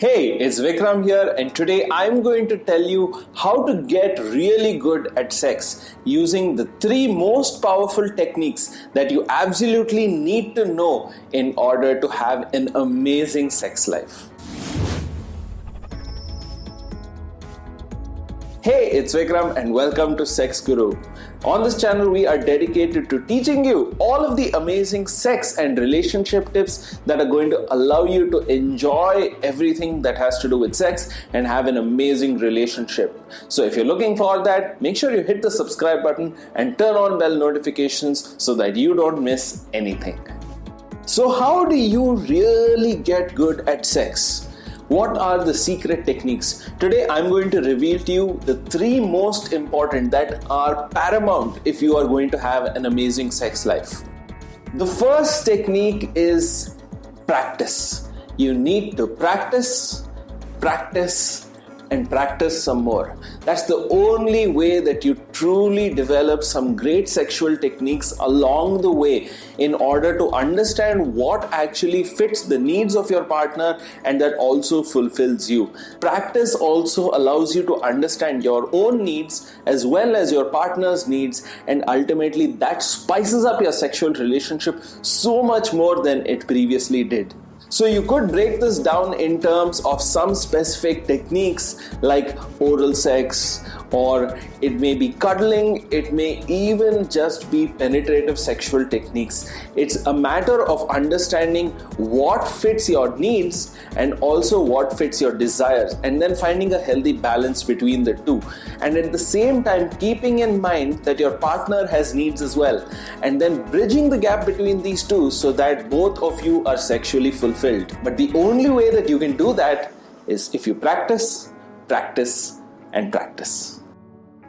Hey, it's Vikram here, and today I'm going to tell you how to get really good at sex using the 3 most powerful techniques that you absolutely need to know in order to have an amazing sex life. Hey, it's Vikram and welcome to Sex Guru. On this channel, we are dedicated to teaching you all of the amazing sex and relationship tips that are going to allow you to enjoy everything that has to do with sex and have an amazing relationship. So if you're looking for that, make sure you hit the subscribe button and turn on bell notifications so that you don't miss anything. So how do you really get good at sex? What are the secret techniques? Today I'm going to reveal to you the 3 most important that are paramount if you are going to have an amazing sex life. The first technique is practice. You need to practice, and practice some more. That's the only way that you truly develop some great sexual techniques along the way in order to understand what actually fits the needs of your partner and that also fulfills you. Practice also allows you to understand your own needs as well as your partner's needs, and ultimately that spices up your sexual relationship so much more than it previously did. So you could break this down in terms of some specific techniques like oral sex, or it may be cuddling, it may even just be penetrative sexual techniques. It's a matter of understanding what fits your needs and also what fits your desires, and then finding a healthy balance between the two. And at the same time, keeping in mind that your partner has needs as well, and then bridging the gap between these two so that both of you are sexually fulfilled. But the only way that you can do that is if you practice, and practice.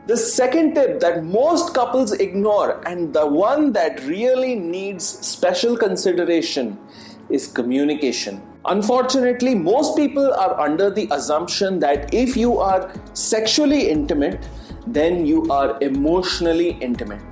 The second tip that most couples ignore, and the one that really needs special consideration, is communication. Unfortunately, most people are under the assumption that if you are sexually intimate, then you are emotionally intimate.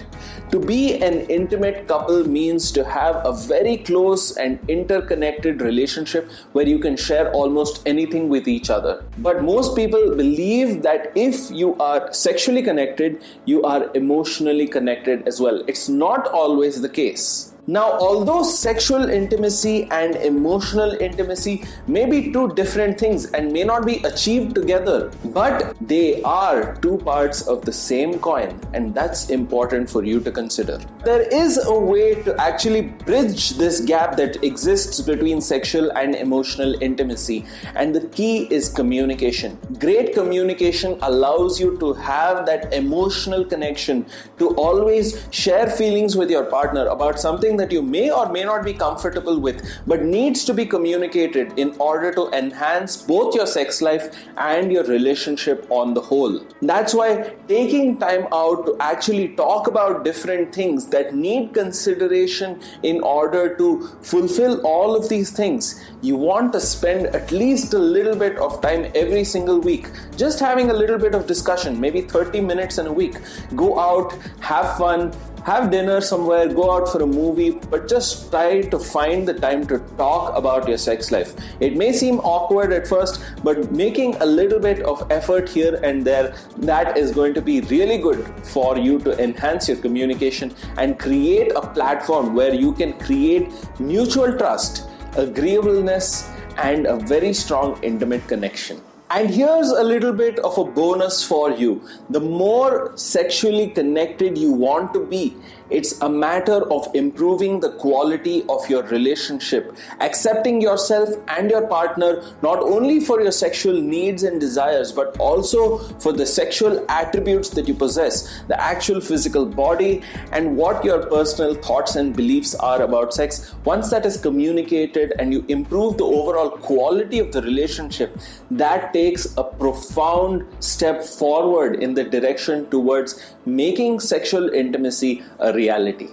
To be an intimate couple means to have a very close and interconnected relationship where you can share almost anything with each other. But most people believe that if you are sexually connected, you are emotionally connected as well. It's not always the case. Now, although sexual intimacy and emotional intimacy may be 2 different things and may not be achieved together, but they are 2 parts of the same coin, and that's important for you to consider. There is a way to actually bridge this gap that exists between sexual and emotional intimacy, and the key is communication. Great communication allows you to have that emotional connection, to always share feelings with your partner about something that you may or may not be comfortable with, but needs to be communicated in order to enhance both your sex life and your relationship on the whole. That's why taking time out to actually talk about different things that need consideration in order to fulfill all of these things, you want to spend at least a little bit of time every single week just having a little bit of discussion, maybe 30 minutes in a week. Go out, have fun, have dinner somewhere, go out for a movie, but just try to find the time to talk about your sex life. It may seem awkward at first, but making a little bit of effort here and there, that is going to be really good for you to enhance your communication and create a platform where you can create mutual trust, agreeableness, and a very strong intimate connection. And here's a little bit of a bonus for you. The more sexually connected you want to be, it's a matter of improving the quality of your relationship, accepting yourself and your partner not only for your sexual needs and desires, but also for the sexual attributes that you possess, the actual physical body, and what your personal thoughts and beliefs are about sex. Once that is communicated and you improve the overall quality of the relationship, that takes a profound step forward in the direction towards making sexual intimacy a reality.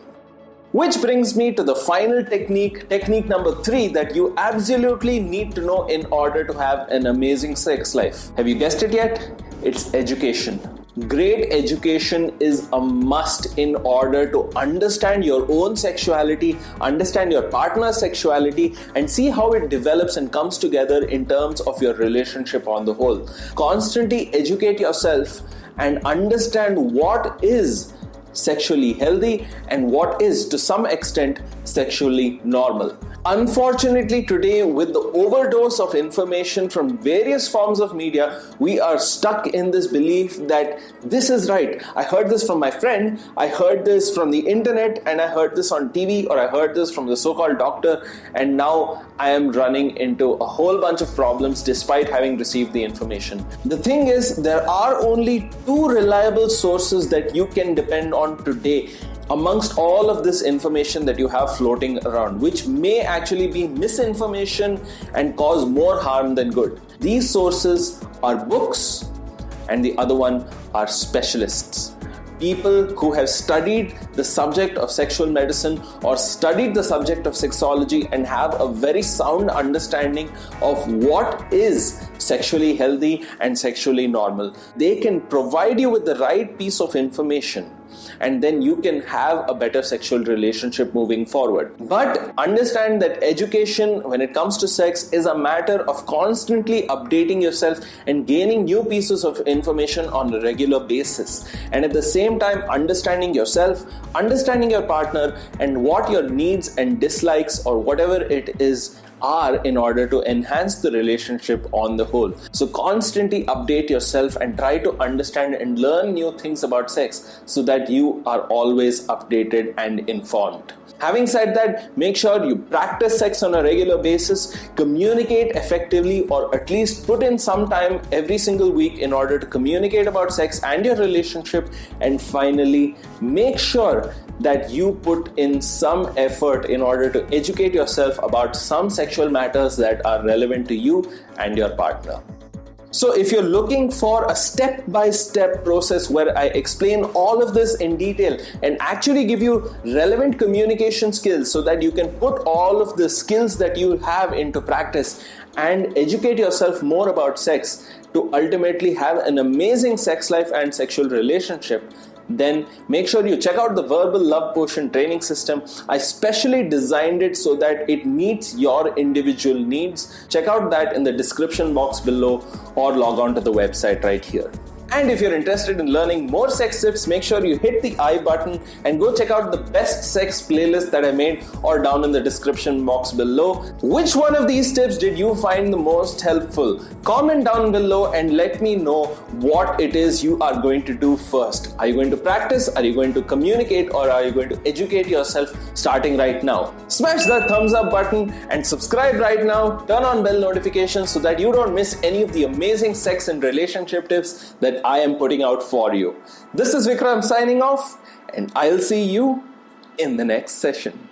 Which brings me to the final technique number 3 that you absolutely need to know in order to have an amazing sex life. Have you guessed it yet? It's education. Great education is a must in order to understand your own sexuality, understand your partner's sexuality, and see how it develops and comes together in terms of your relationship on the whole. Constantly educate yourself and understand what is sexually healthy and what is, to some extent, sexually normal. Unfortunately, today, with the overdose of information from various forms of media, we are stuck in this belief that this is right. I heard this from my friend, I heard this from the internet, and I heard this on TV, or I heard this from the so-called doctor, and now I am running into a whole bunch of problems despite having received the information. The thing is, there are only two reliable sources that you can depend on today amongst all of this information that you have floating around, which may actually be misinformation and cause more harm than good. These sources are books, and the other one are specialists. People who have studied the subject of sexual medicine or studied the subject of sexology and have a very sound understanding of what is sexually healthy and sexually normal. They can provide you with the right piece of information, and then you can have a better sexual relationship moving forward. But understand that education, when it comes to sex, is a matter of constantly updating yourself and gaining new pieces of information on a regular basis. And at the same time, understanding yourself, understanding your partner, and what your needs and dislikes or whatever it is are in order to enhance the relationship on the whole. So constantly update yourself and try to understand and learn new things about sex so that you are always updated and informed. Having said that, make sure you practice sex on a regular basis, communicate effectively, or at least put in some time every single week in order to communicate about sex and your relationship. And finally, make sure that you put in some effort in order to educate yourself about some sexual matters that are relevant to you and your partner. So if you're looking for a step-by-step process where I explain all of this in detail and actually give you relevant communication skills so that you can put all of the skills that you have into practice and educate yourself more about sex to ultimately have an amazing sex life and sexual relationship, then make sure you check out the Verbal Love Potion training system. I specially designed it so that it meets your individual needs. Check out that in the description box below or log on to the website right here. And if you're interested in learning more sex tips, make sure you hit the I button and go check out the best sex playlist that I made or down in the description box below. Which one of these tips did you find the most helpful? Comment down below and let me know what it is you are going to do first. Are you going to practice? Are you going to communicate? Or are you going to educate yourself starting right now? Smash that thumbs up button and subscribe right now. Turn on bell notifications so that you don't miss any of the amazing sex and relationship tips that I am putting out for you. This is Vikram signing off, and I'll see you in the next session.